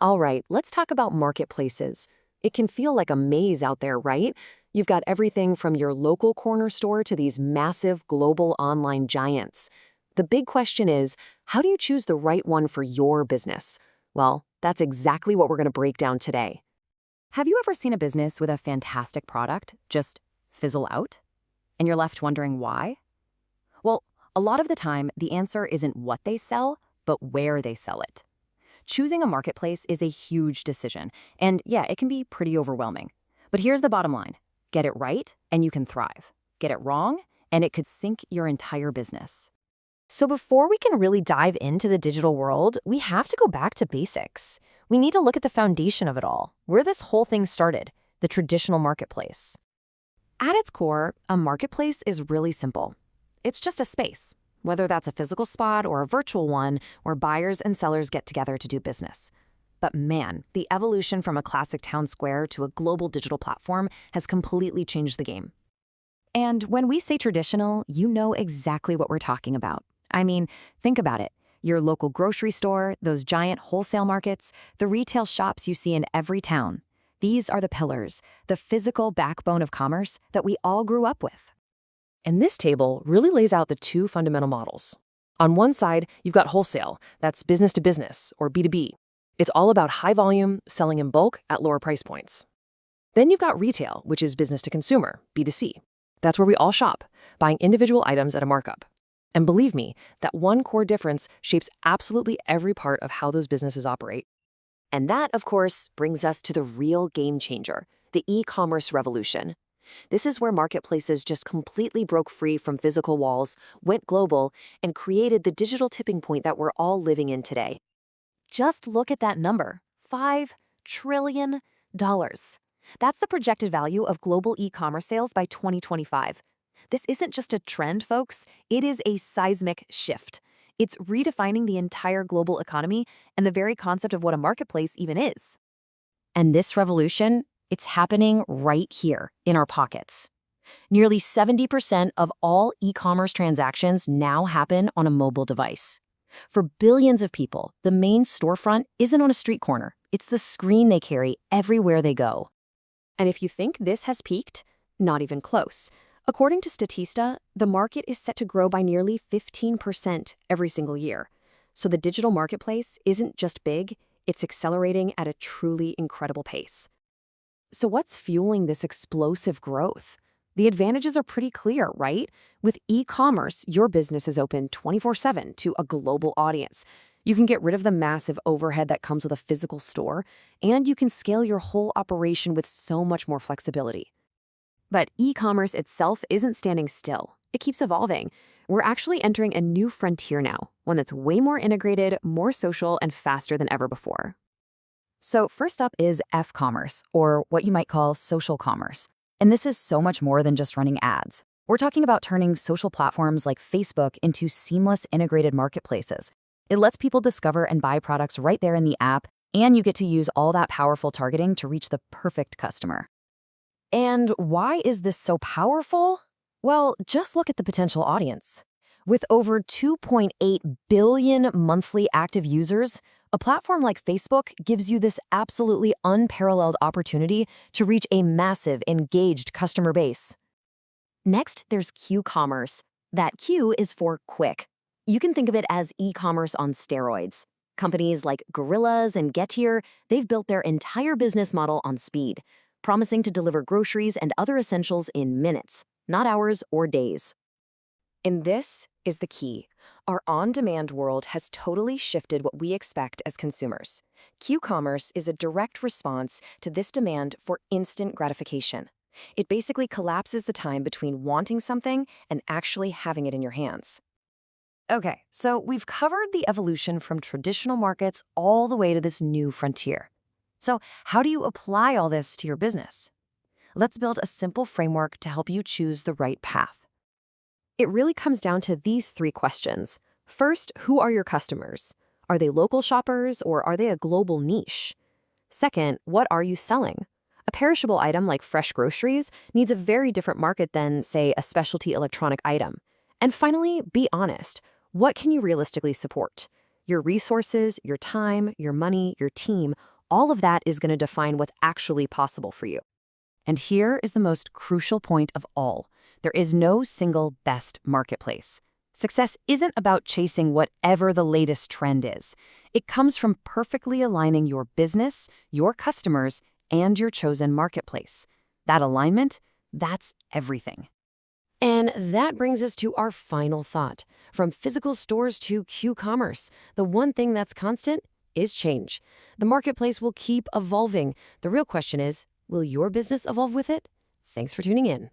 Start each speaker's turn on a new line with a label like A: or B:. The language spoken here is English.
A: All right, let's talk about marketplaces. It can feel like a maze out there, right? You've got everything from your local corner store to these massive global online giants. The big question is, how do you choose the right one for your business? Well, that's exactly what we're going to break down today.
B: Have you ever seen a business with a fantastic product just fizzle out? And you're left wondering why? Well, a lot of the time, the answer isn't what they sell, but where they sell it. Choosing a marketplace is a huge decision, and yeah, it can be pretty overwhelming. But here's the bottom line. Get it right, and you can thrive. Get it wrong, and it could sink your entire business.
C: So before we can really dive into the digital world, we have to go back to basics. We need to look at the foundation of it all, where this whole thing started, the traditional marketplace.
B: At its core, a marketplace is really simple. It's just a space, whether that's a physical spot or a virtual one where buyers and sellers get together to do business. But man, the evolution from a classic town square to a global digital platform has completely changed the game. And when we say traditional, you know exactly what we're talking about. I mean, think about it. Your local grocery store, those giant wholesale markets, the retail shops you see in every town. These are the pillars, the physical backbone of commerce that we all grew up with.
A: And this table really lays out the two fundamental models. On one side, you've got wholesale, that's business to business, or B2B. It's all about high volume, selling in bulk at lower price points. Then you've got retail, which is business to consumer, B2C. That's where we all shop, buying individual items at a markup. And believe me, that one core difference shapes absolutely every part of how those businesses operate. And that, of course, brings us to the real game changer, the e-commerce revolution. This is where marketplaces just completely broke free from physical walls, went global, and created the digital tipping point that we're all living in today.
B: Just look at that number, $5 trillion. That's the projected value of global e-commerce sales by 2025. This isn't just a trend, folks. It is a seismic shift. It's redefining the entire global economy and the very concept of what a marketplace even is.
C: And this revolution, it's happening right here in our pockets. Nearly 70% of all e-commerce transactions now happen on a mobile device. For billions of people, the main storefront isn't on a street corner. It's the screen they carry everywhere they go.
A: And if you think this has peaked, not even close. According to Statista, the market is set to grow by nearly 15% every single year. So the digital marketplace isn't just big, it's accelerating at a truly incredible pace. So what's fueling this explosive growth? The advantages are pretty clear, right? With e-commerce, your business is open 24/7 to a global audience. You can get rid of the massive overhead that comes with a physical store, and you can scale your whole operation with so much more flexibility. But e-commerce itself isn't standing still. It keeps evolving. We're actually entering a new frontier now, one that's way more integrated, more social, and faster than ever before.
B: So first up is F-commerce, or what you might call social commerce. And this is so much more than just running ads. We're talking about turning social platforms like Facebook into seamless integrated marketplaces. It lets people discover and buy products right there in the app, and you get to use all that powerful targeting to reach the perfect customer.
C: And why is this so powerful? Well, just look at the potential audience. With over 2.8 billion monthly active users, a platform like Facebook gives you this absolutely unparalleled opportunity to reach a massive, engaged customer base.
A: Next, there's Q-commerce. That Q is for quick. You can think of it as e-commerce on steroids. Companies like Gorillas and Getir, they've built their entire business model on speed, promising to deliver groceries and other essentials in minutes, not hours or days. And this is the key. Our on-demand world has totally shifted what we expect as consumers. Q-commerce is a direct response to this demand for instant gratification. It basically collapses the time between wanting something and actually having it in your hands. Okay, so we've covered the evolution from traditional markets all the way to this new frontier. So how do you apply all this to your business? Let's build a simple framework to help you choose the right path. It really comes down to these three questions. First, who are your customers? Are they local shoppers or are they a global niche? Second, what are you selling? A perishable item like fresh groceries needs a very different market than, say, a specialty electronic item. And finally, be honest. What can you realistically support?
C: Your resources, your time, your money, your team, all of that is going to define what's actually possible for you.
B: And here is the most crucial point of all. There is no single best marketplace. Success isn't about chasing whatever the latest trend is. It comes from perfectly aligning your business, your customers, and your chosen marketplace. That alignment, that's everything.
C: And that brings us to our final thought. From physical stores to Q-commerce, the one thing that's constant is change. The marketplace will keep evolving. The real question is, will your business evolve with it? Thanks for tuning in.